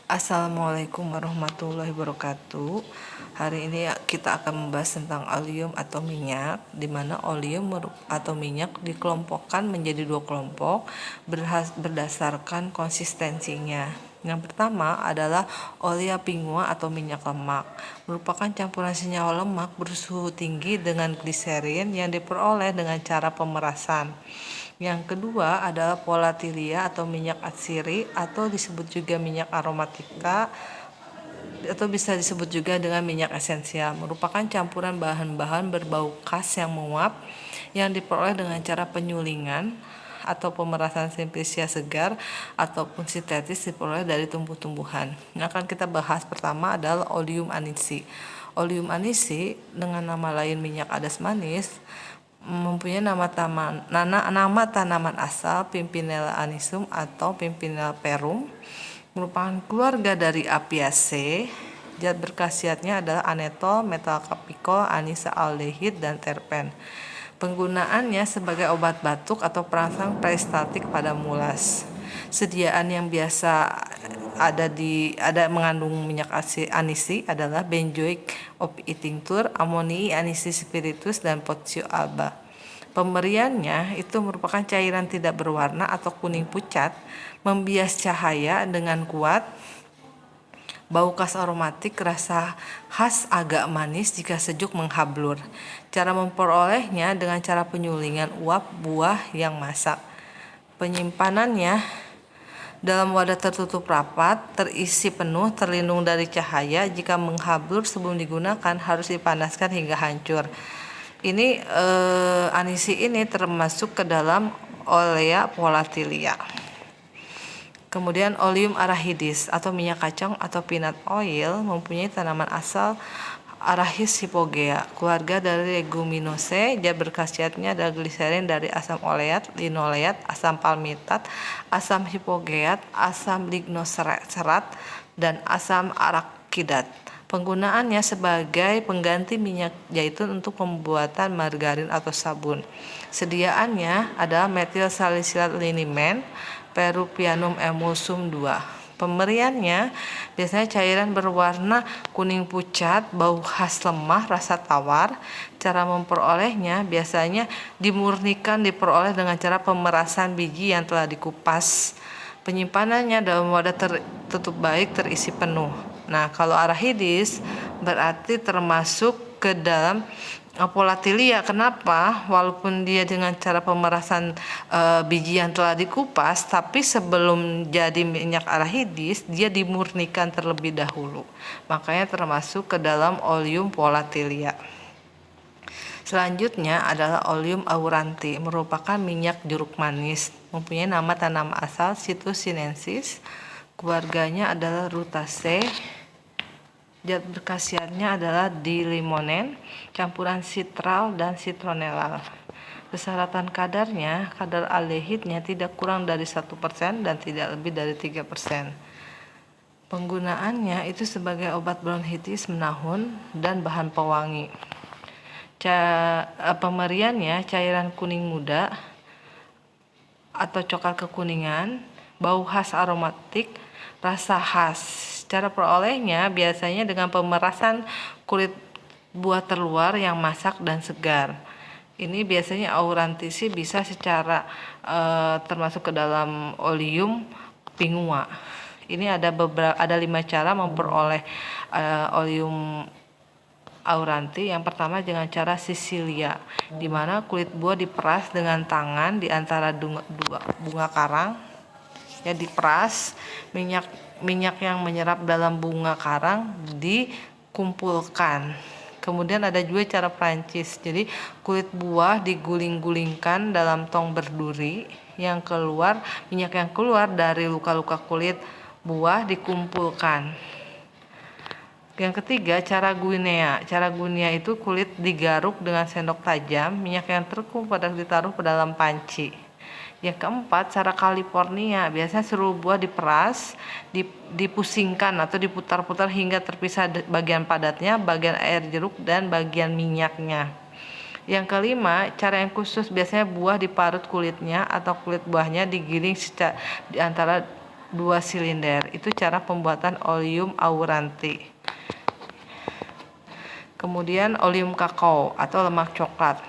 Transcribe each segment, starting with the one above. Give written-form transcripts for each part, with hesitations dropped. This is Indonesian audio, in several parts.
Assalamualaikum warahmatullahi wabarakatuh. Hari ini kita akan membahas tentang oleum atau minyak, di mana oleum atau minyak dikelompokkan menjadi dua kelompok berdasarkan konsistensinya. Yang pertama adalah olea pingua atau minyak lemak, merupakan campuran senyawa lemak bersuhu tinggi dengan gliserin yang diperoleh dengan cara pemerasan. Yang kedua adalah volatilia atau minyak atsiri atau disebut juga minyak aromatika atau bisa disebut juga dengan minyak esensial, merupakan campuran bahan-bahan berbau khas yang menguap yang diperoleh dengan cara penyulingan atau pemerasan simplicia segar ataupun sintetis diperoleh dari tumbuh-tumbuhan. Yang akan kita bahas pertama adalah oleum anisi. Oleum anisi dengan nama lain minyak adas manis mempunyai nama tanaman asal Pimpinella anisum atau Pimpinella perum, merupakan keluarga dari Apiaceae. Zat berkhasiatnya adalah anetol, metal kapikol, anisa aldehid, dan terpen. Penggunaannya sebagai obat batuk atau perangsang peristaltik pada mulas. Sediaan yang biasa ada mengandung minyak anisi adalah benzoic opium tincture, amonii anisi spiritus, dan potasio alba. Pemberiannya itu merupakan cairan tidak berwarna atau kuning pucat, membias cahaya dengan kuat, bau khas aromatik, rasa khas agak manis jika sejuk menghablur. Cara memperolehnya dengan cara penyulingan uap buah yang masak. Penyimpanannya dalam wadah tertutup rapat, terisi penuh, terlindung dari cahaya. Jika menghablur sebelum digunakan harus dipanaskan hingga hancur. Ini anisi ini termasuk ke dalam olea volatilia. Kemudian oleum arachidis atau minyak kacang atau peanut oil mempunyai tanaman asal Arachis hypogea, keluarga dari leguminosae. Zat berkhasiatnya adalah gliserin dari asam oleat, linoleat, asam palmitat, asam hipogeat, asam lignoserat, dan asam arakidat. Penggunaannya sebagai pengganti minyak zaitun untuk pembuatan margarin atau sabun. Sediaannya adalah metil salisilat liniment, Peruvianum emulsum 2. Pemberiannya biasanya cairan berwarna kuning pucat, bau khas lemah, rasa tawar. Cara memperolehnya biasanya dimurnikan, diperoleh dengan cara pemerasan biji yang telah dikupas. Penyimpanannya dalam wadah tertutup baik, terisi penuh. Nah, kalau arachidis berarti termasuk ke dalam volatilia. Kenapa? Walaupun dia dengan cara pemerasan biji yang telah dikupas, tapi sebelum jadi minyak arachidis dia dimurnikan terlebih dahulu. Makanya termasuk ke dalam oleum volatilia. Selanjutnya adalah oleum auranti, merupakan minyak jeruk manis, mempunyai nama tanaman asal Citrus sinensis. Keluarganya adalah Rutaceae. Zat berkhasiatnya adalah dilimonen, campuran sitral dan citronellal. Persyaratan kadarnya, kadar aldehidnya tidak kurang dari 1% dan tidak lebih dari 3%. Penggunaannya itu sebagai obat bronkitis menahun dan bahan pewangi. Pemberiannya cairan kuning muda atau coklat kekuningan, bau khas aromatik, rasa khas. Cara perolehnya biasanya dengan pemerasan kulit buah terluar yang masak dan segar. Ini biasanya aurantisi bisa secara termasuk ke dalam oleum pingua. Ini ada 5 cara memperoleh oleum auranti. Yang pertama dengan cara sisilia, di mana kulit buah diperas dengan tangan di antara bunga karang. Ya, diperas, minyak yang menyerap dalam bunga karang dikumpulkan. Kemudian ada juga cara Prancis. Jadi kulit buah diguling-gulingkan dalam tong berduri, minyak yang keluar dari luka-luka kulit buah dikumpulkan. Yang ketiga, cara Guinea. Cara Guinea itu kulit digaruk dengan sendok tajam, minyak yang terkumpul ditaruh ke dalam panci. Yang keempat, cara California. Biasanya seluruh buah diperas, dipusingkan atau diputar-putar hingga terpisah bagian padatnya, bagian air jeruk, dan bagian minyaknya. Yang kelima, cara yang khusus, biasanya buah diparut kulitnya atau kulit buahnya digiling di antara 2 silinder. Itu cara pembuatan Oleum auranti. Kemudian Oleum kakao atau lemak coklat.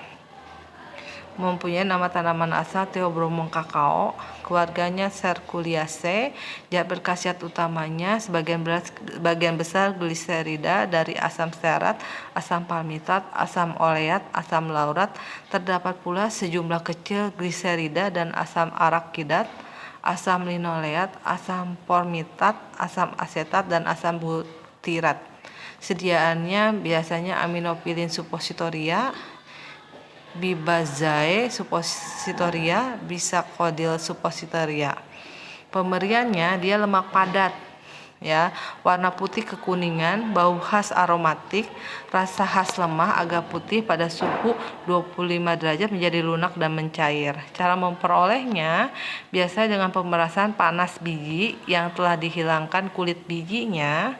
Mempunyai nama tanaman asal Theobromon kakao, keluarganya Serculiaceae. Zat berkhasiat utamanya sebagian besar gliserida dari asam stearat, asam palmitat, asam oleat, asam laurat. Terdapat pula sejumlah kecil gliserida dan asam arakidat, asam linoleat, asam formitat, asam asetat, dan asam butirat. Sediaannya biasanya aminopilin suppositoria, Bibazae suppositoria, Bisacodyl suppositoria. Pemberiannya dia lemak padat, ya, warna putih kekuningan, bau khas aromatik, rasa khas lemah agak putih pada suhu 25 derajat menjadi lunak dan mencair. Cara memperolehnya biasanya dengan pemerasan panas biji yang telah dihilangkan kulit bijinya,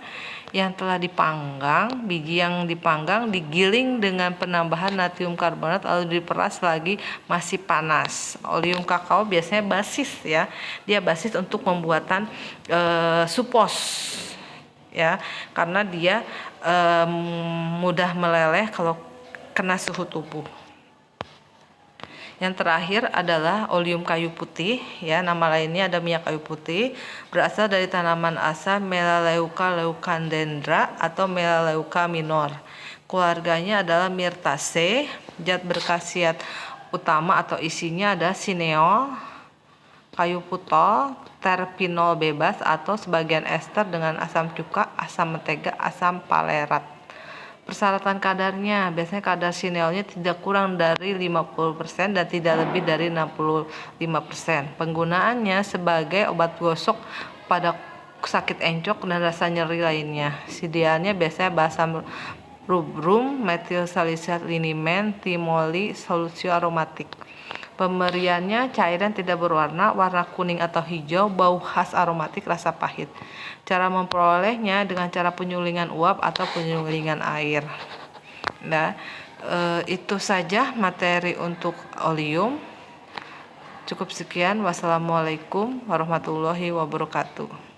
yang telah dipanggang. Biji yang dipanggang digiling dengan penambahan natrium karbonat lalu diperas lagi masih panas. Oleum kakao biasanya basis, ya, dia basis untuk pembuatan supos, ya, karena dia mudah meleleh kalau kena suhu tubuh. Yang terakhir adalah Oleum kayu putih, ya, nama lainnya ada minyak kayu putih, berasal dari tanaman asal Melaleuca leucandendra atau Melaleuca minor. Keluarganya adalah Myrtaceae. Zat berkhasiat utama atau isinya ada sineol, kayu putol, terpinol bebas atau sebagian ester dengan asam cuka, asam mentega, asam palerat. Persyaratan kadarnya, biasanya kadar sineolnya tidak kurang dari 50% dan tidak lebih dari 65%. Penggunaannya sebagai obat gosok pada sakit encok dan rasa nyeri lainnya. Sediaannya biasanya balsam rubrum, metil salicylate liniment, timoli, solusi aromatik. Pemberiannya cairan tidak berwarna, warna kuning atau hijau, bau khas aromatik, rasa pahit. Cara memperolehnya dengan cara penyulingan uap atau penyulingan air. Nah, itu saja materi untuk Oleum. Cukup sekian. Wassalamualaikum warahmatullahi wabarakatuh.